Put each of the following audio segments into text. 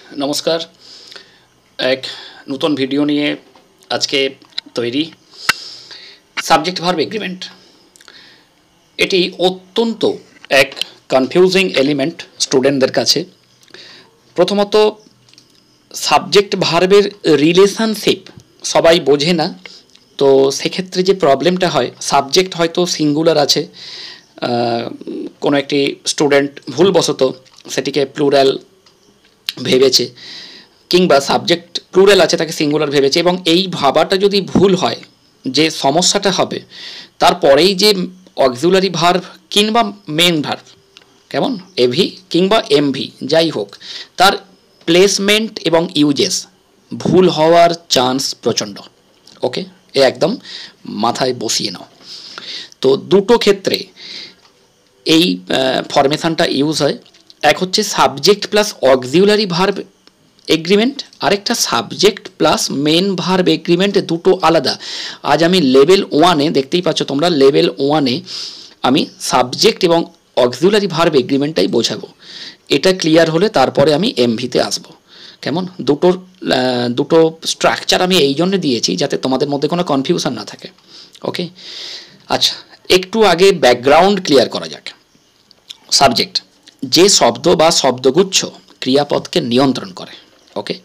নমস্কার। এক নতুন ভিডিও নিয়ে আজকে তৈরি। সাবজেক্ট ভার্ব এগ্রিমেন্ট এটি অত্যন্ত এক কনফিউজিং এলিমেন্ট স্টুডেন্টদের কাছে। প্রথমত সাবজেক্ট ভার্বের রিলেশনশিপ সবাই বোঝে না, তো সেক্ষেত্রে যে প্রবলেমটা হয়, সাবজেক্ট হয়তো সিঙ্গুলার আছে, কোনো একটি স্টুডেন্ট ভুলবশত সেটিকে প্লুরাল ভেবেছে, কিংবা সাবজেক্ট প্লুরাল আছে তাকে সিঙ্গুলার ভেবেছে, এবং এই ভাবাটা যদি ভুল হয়, যে সমস্যাটা হবে তারপরেই যে অক্সিলারি ভার্ব কিংবা মেন ভার্ব, কেমন এভি কিংবা এমভি যাই হোক, তার প্লেসমেন্ট এবং ইউজেস ভুল হওয়ার চান্স প্রচণ্ড। ওকে, এ একদম মাথায় বসিয়ে নাও। তো দুটো ক্ষেত্রে এই ফরমেশনটা ইউজ হয়। এক হচ্ছে subject plus auxiliary verb agreement, আরেকটা subject plus main verb agreement, দুটো আলাদা। আজ আমি লেভেল 1-এ দেখতেই পাচ্ছ তোমরা, লেভেল 1-এ আমি সাবজেক্ট এবং অক্সিলারি ভার্ব এগ্রিমেন্টটাই বোঝাবো। এটা ক্লিয়ার হলে তারপরে আমি এমভিতে আসবো। কেমন, দুটো স্ট্রাকচার আমি এই জন্য দিয়েছি যাতে তোমাদের মধ্যে কোনো কনফিউশন না থাকে। ওকে, আচ্ছা, একটু আগে ব্যাকগ্রাউন্ড ক্লিয়ার করা যাক। সাবজেক্ট যে শব্দ বা শব্দগুচ্ছ ক্রিয়াপদকে নিয়ন্ত্রণ করে। ওকে,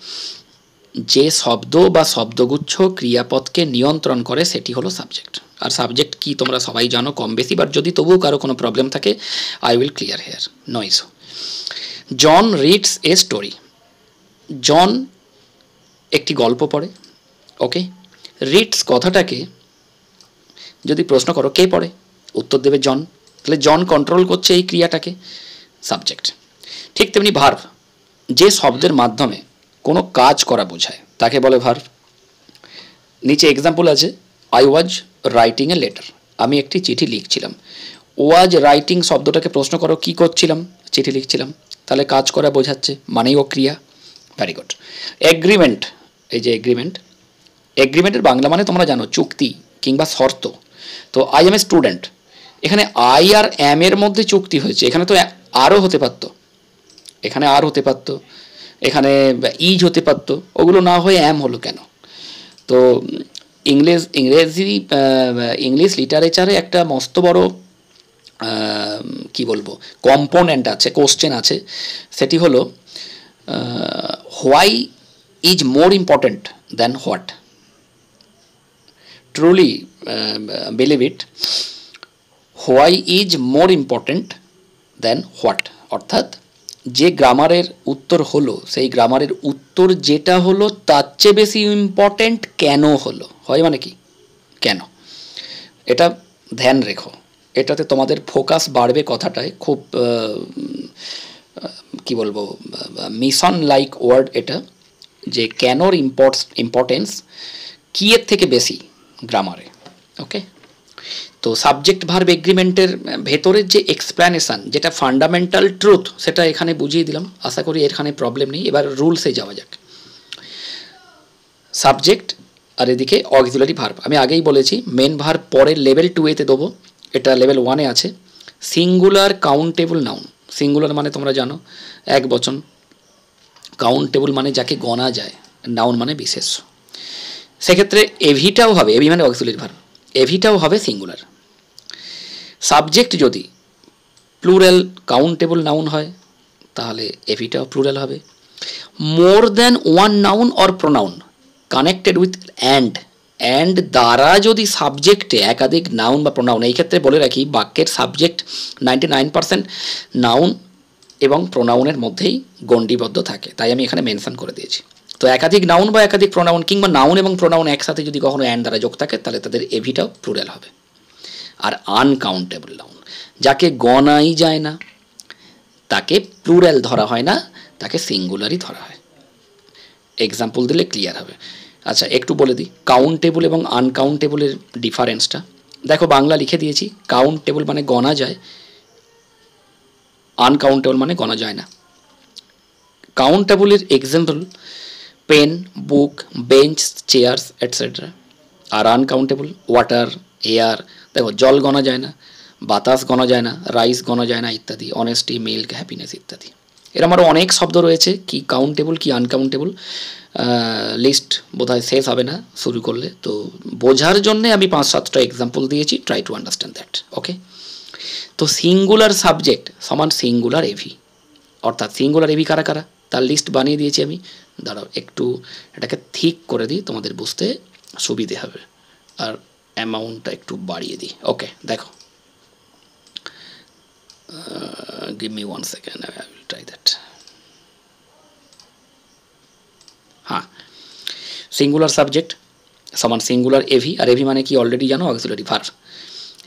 যে শব্দ বা শব্দগুচ্ছ ক্রিয়াপদকে নিয়ন্ত্রণ করে সেটি হলো সাবজেক্ট। আর সাবজেক্ট কি তোমরা সবাই জানো কম বেশি, বাট যদি তবুও কারো কোনো প্রবলেম থাকে I will clear here, no issue. John reads a story. John একটি গল্প পড়ে। ওকে, রিডস কথাটাকে যদি প্রশ্ন করো কে পড়ে, উত্তর দেবে জন। তাহলে জন কন্ট্রোল করছে এই ক্রিয়াটাকে, সাবজেক্ট। ঠিক তেমনি ভার্ব, যে শব্দের মাধ্যমে কোনো কাজ করা বোঝায় তাকে বলে ভার্ব। নিচে এক্সাম্পল আছে, I was writing a letter, আমি একটি চিঠি লিখছিলাম। ওয়াজ রাইটিং শব্দটাকে প্রশ্ন করো কি করছিলাম, চিঠি লিখছিলাম, তাহলে কাজ করা বোঝাচ্ছে, মানেই ও ক্রিয়া। Very good. এগ্রিমেন্ট, এই যে এগ্রিমেন্ট, এগ্রিমেন্টের বাংলা মানে তোমরা জানো চুক্তি কিংবা শর্ত। তো আই এম এ স্টুডেন্ট, এখানে আই আর এম এর মধ্যে চুক্তি হয়েছে, এখানে তো আরও হতে পারতো, এখানে আর হতে পারতো, এখানে ইজ হতে পারতো, ওগুলো না হয়ে এম হলো কেন? তো ইংলিশ লিটারেচারে একটা মস্ত বড় কি বলবো কম্পোনেন্ট আছে, কোশ্চেন আছে, সেটি হলো why is more important than what. Truly believe it, why is more important than what, অর্থাৎ যে গ্রামারের উত্তর হলো সেই গ্রামারের উত্তর যেটা হলো তার চেয়ে বেশি ইম্পর্ট্যান্ট কেন হলো, হয় মানে কি কেন, এটা ধ্যান রেখো, এটাতে তোমাদের ফোকাস বাড়বে। কথাটায় খুব কি বলবো মিশন লাইক ওয়ার্ড এটা, যে কেনর ইম্পর্টেন্স কি এর থেকে বেশি গ্রামারে। ওকে, তো সাবজেক্ট ভার্ব এগ্রিমেন্টের ভেতরের যে এক্সপ্ল্যানেশান, যেটা ফান্ডামেন্টাল ট্রুথ, সেটা এখানে বুঝিয়ে দিলাম। আশা করি এখানে প্রবলেম নেই। এবার রুলসে যাওয়া যাক। সাবজেক্ট আর এদিকে অক্সিলারি ভার্ব, আমি আগেই বলেছি মেন ভার্ব পরের লেভেল 2-এতে দেবো, এটা লেভেল 1-এ আছে। সিঙ্গুলার কাউন্টেবল নাউন, সিঙ্গুলার মানে তোমরা জানো এক বচন, কাউন্টেবল মানে যাকে গণা যায়, নাউন মানে বিশেষ। সেক্ষেত্রে এভিটাও হবে, এভি মানে অক্সিলারি ভার্ব, এভিটাও হবে সিঙ্গুলার। সাবজেক্ট যদি প্লুরাল কাউন্টেবল নাউন হয় তাহলে এভিটাও প্লুরাল হবে। More than one noun or pronoun connected with and দ্বারা যদি সাবজেক্টে একাধিক নাউন বা প্রোনাউন, এই ক্ষেত্রে বলে রাখি বাক্যের সাবজেক্ট 99% নাউন এবং প্রোনাউনের মধ্যেই গণ্ডিবদ্ধ থাকে, তাই আমি এখানে মেনশন করে দিয়েছি। তো একাধিক নাউন বা একাধিক প্রোনাউন কিংবা নাউন এবং প্রোনাউন একসাথে যদি কখনো অ্যান্ড দ্বারা যোগ থাকে তাহলে তাদের এভিটাও প্লুরাল হবে। আর আনকাউন্টেবল নাউন, যাকে গণাই যায় না তাকে প্লুরাল ধরা হয় না, তাকে সিঙ্গুলারই ধরা হয়। এক্সাম্পল দিলে ক্লিয়ার হবে। আচ্ছা, একটু বলে দিই কাউন্টেবল এবং আনকাউন্টেবলের ডিফারেন্সটা। দেখো বাংলা লিখে দিয়েছি, কাউন্টেবল মানে গণা যায়, আনকাউন্টেবল মানে গণা যায় না। কাউন্টেবলের এক্সাম্পল পেন, বুক, বেঞ্চ, চেয়ার্স এটসেট্রা। আর আনকাউন্টেবল ওয়াটার, এয়ার, দেখো জল গণা যায় না, বাতাস গণা যায় না, রাইস গণা যায় না ইত্যাদি, অনেস্টি, মিল্ক, হ্যাপিনেস ইত্যাদি। এরকম আরও অনেক শব্দ রয়েছে, কি কাউন্টেবল কি আনকাউন্টেবল, লিস্ট বোধহয় শেষ হবে না শুরু করলে। তো বোঝার জন্যে আমি 5-7টা এক্সাম্পল দিয়েছি, ট্রাই টু আন্ডারস্ট্যান্ড দ্যাট। ওকে, তো সিঙ্গুলার সাবজেক্ট সমান সিঙ্গুলার এভি, অর্থাৎ সিঙ্গুলার এভি কারা কারা তার লিস্ট বানিয়ে দিয়েছি আমি। দাঁড়াও একটু এটাকে ঠিক করে দিই, তোমাদের বুঝতে সুবিধে হবে, আর অ্যামাউন্টটা একটু বাড়িয়ে দিই। ওকে দেখো, give me 1 second, I will try that. হ্যাঁ, সিঙ্গুলার সাবজেক্ট সমান সিঙ্গুলার এভি, আর এভি মানে কি অলরেডি জানো, অক্সিলারি ভার্ব।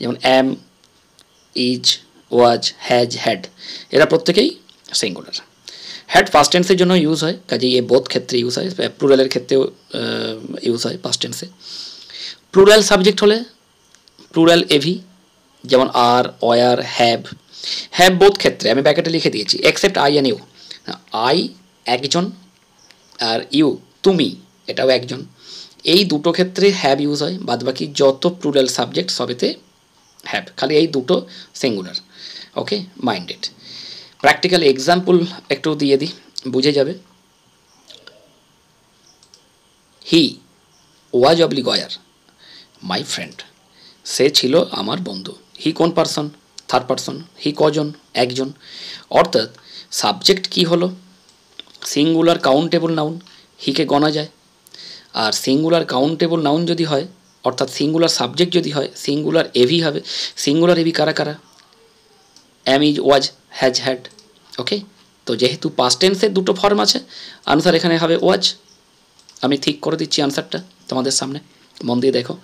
যেমন অ্যাম, ইজ, ওয়াজ, হ্যাজ, হ্যাড, এরা প্রত্যেকেই সিঙ্গুলার। হ্যাড ফার্স্ট টেন্সের জন্য ইউজ হয়, কাজেই এ বোথ ক্ষেত্রে ইউজ হয়, প্লুরালের ক্ষেত্রেও ইউজ হয় ফার্স্ট টেন্সে। প্লুরাল সাবজেক্ট হলে প্লুরাল এভি, যেমন are, were, have. Have both ক্ষেত্রে আমি ব্যাকেটে লিখে দিয়েছি, except I and you. I একজন, আর ইউ তুমি, এটাও একজন। এই দুটো ক্ষেত্রে হ্যাভ ইউজ হয়, বাদবাকি যত প্লুরাল সাবজেক্ট সবেতে হ্যাভ, খালি এই দুটো singular. Okay, minded. Practical example একটু দিয়ে দিই, বুঝে যাবে। He was oblique war my friend, সে ছিল আমার বন্ধু। হি কোন পারসন? Third person. হি কজন? একজন। অর্থাৎ সাবজেক্ট কি হলো? সিঙ্গুলার কাউন্টেবল নাউন, হিকে গণা যায়। আর সিঙ্গুলার কাউন্টেবল নাউন যদি হয়, অর্থাৎ সিঙ্গুলার সাবজেক্ট যদি হয়, সিঙ্গুলার এভি হবে। সিঙ্গুলার এভি কারা কারা? অ্যাম, ইজ, ওয়াজ, হ্যাজ, হ্যাড। ওকে, তো যেহেতু পাস্ট টেন্সের দুটো ফর্ম আছে, আনসার এখানে হবে ওয়াজ। আমি ঠিক করে দিচ্ছি আনসারটা তোমাদের সামনে, মন দিয়ে দেখো।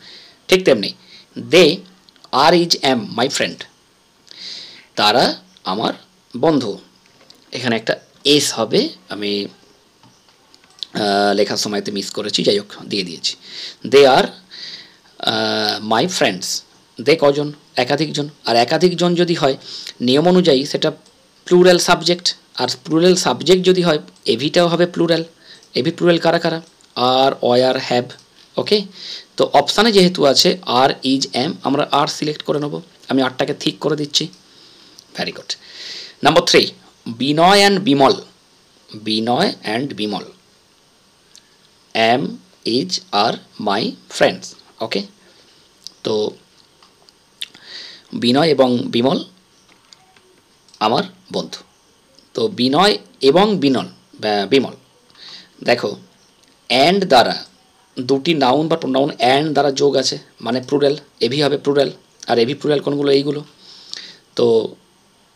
ঠিক তেমনি দে আর, ইজ, অ্যাম মাই ফ্রেন্ড, তারা আমার বন্ধু। এখানে একটা এস হবে, আমি লেখার সময়তে মিস করেছি, যাই হোক দিয়ে দিয়েছি। দে আর মাই ফ্রেন্ডস, দে কজন? একাধিকজন। আর একাধিকজন যদি হয় নিয়ম অনুযায়ী সেটা প্লুরাল সাবজেক্ট, আর প্লুরাল সাবজেক্ট যদি হয় এভিটাও হবে প্লুরাল। এভি প্লুরাল কারা কারা? আর, ওয়ার, হ্যাভ। ওকে, তো অপশানে যেহেতু আছে আর, ইজ, অ্যাম, আমরা আর সিলেক্ট করে নেব। আমি আরটাকে ঠিক করে দিচ্ছি। Very good. Number 3, Binoy and Bimal. Binoy and Bimal, am, is, are my friends. Okay, তো বিনয় এবং বিমল আমার বন্ধু। তো বিনয় এবং বিমল, দেখো অ্যান্ড দ্বারা দুটি নাউন বা প্রোনাউন অ্যান্ড দ্বারা যোগ আছে, মানে প্লুরাল, এভি হবে প্লুরাল। আর এভি প্লুরাল কোনগুলো? এইগুলো। তো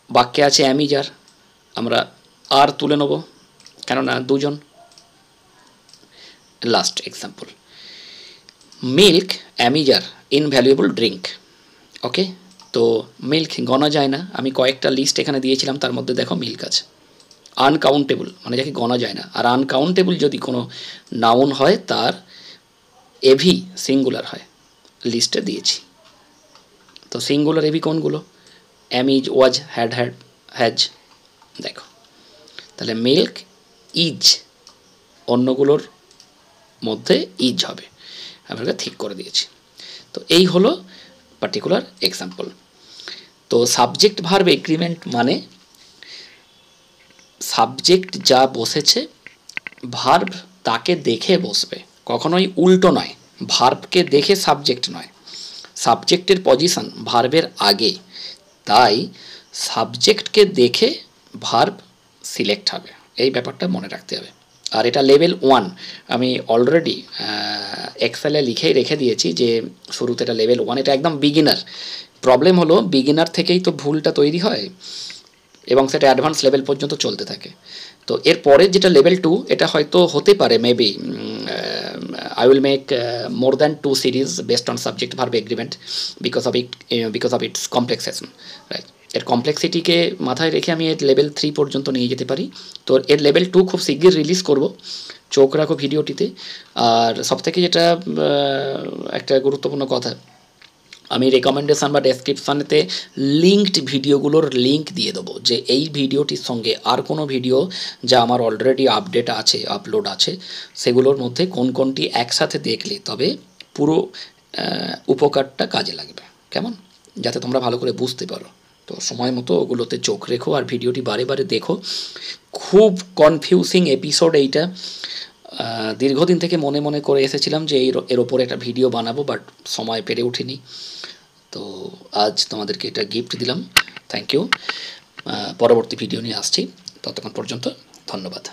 বাক্যে আছে অ্যাম, ইজ, আর, আমরা আর তুলে নেব, কেননা দুজন। Last example, milk, am, is, are invaluable drink. Okay, তো মিল্ক গণা যায় না, আমি কয়েকটা লিস্ট এখানে দিয়েছিলাম, তার মধ্যে দেখো মিল্ক আছে। আনকাউন্টেবল মানে যাকে গণা যায় না, আর আনকাউন্টেবল যদি কোনো নাউন হয় তার এভি সিঙ্গুলার হয়, লিস্টে দিয়েছি। তো সিঙ্গুলার এভি কোনগুলো? অ্যাম, ইজ, ওয়াজ, হ্যাড, হ্যাজ। দেখো তাহলে মিল্ক, ইজ, অন্যগুলোর মধ্যে ইজ হবে, আমরা ঠিক করে দিয়েছি। তো এই হলো পার্টিকুলার এক্সাম্পল। তো সাবজেক্ট ভার্ব এগ্রিমেন্ট মানে সাবজেক্ট যা বসেছে ভার্ব তাকে দেখে বসবে, কখনোই উল্টো নয়। ভার্বকে দেখে সাবজেক্ট নয়, সাবজেক্টের পজিশন ভার্বের আগে, তাই সাবজেক্টকে দেখে ভার্ব সিলেক্ট হবে, এই ব্যাপারটা মনে রাখতে হবে। আর এটা লেভেল 1, আমি অলরেডি এক্সেলে লিখেই রেখে দিয়েছি যে শুরুতে এটা লেভেল 1, এটা একদম বিগিনার। প্রবলেম হলো বিগিনার থেকেই তো ভুলটা তৈরি হয় এবং সেটা অ্যাডভান্স লেভেল পর্যন্ত চলতে থাকে। তো এরপরে যেটা লেভেল 2, এটা হয়তো হতে পারে maybe I will make more than 2 series based on subject verb agreement because of its complexation, right? এর কমপ্লেক্সিটিকে মাথায় রেখে আমি এর লেভেল 3 পর্যন্ত নিয়ে যেতে পারি। তো এর লেভেল 2 খুব শীঘ্রই রিলিজ করব, চোখ রাখো ভিডিওটিতে। আর সবথেকে যেটা একটা গুরুত্বপূর্ণ কথা, আমি রেকমেন্ডেশন বা ডেসক্রিপশানেতে লিঙ্কড ভিডিওগুলোর লিঙ্ক দিয়ে দেবো, যে এই ভিডিওটির সঙ্গে আর কোনো ভিডিও যা আমার অলরেডি আপলোড আছে সেগুলোর মধ্যে কোন কোনটি একসাথে দেখলে তবে পুরো উপকারটা কাজে লাগবে, কেমন, যাতে তোমরা ভালো করে বুঝতে পারো। তো সময় মতো ওগুলোতে চোখ রেখো আর ভিডিওটি বারে বারে দেখো। খুব কনফিউজিং এপিসোড এইটা। দীর্ঘদিন থেকে মনে মনে করে এসেছিলাম যে এর ওপরে একটা ভিডিও বানাবো, বাট সময় পেরে উঠিনি। তো আজ তোমাদেরকে এটা গিফট দিলাম। Thank you. পরবর্তী ভিডিও নিয়ে আসছি, ততক্ষণ পর্যন্ত ধন্যবাদ।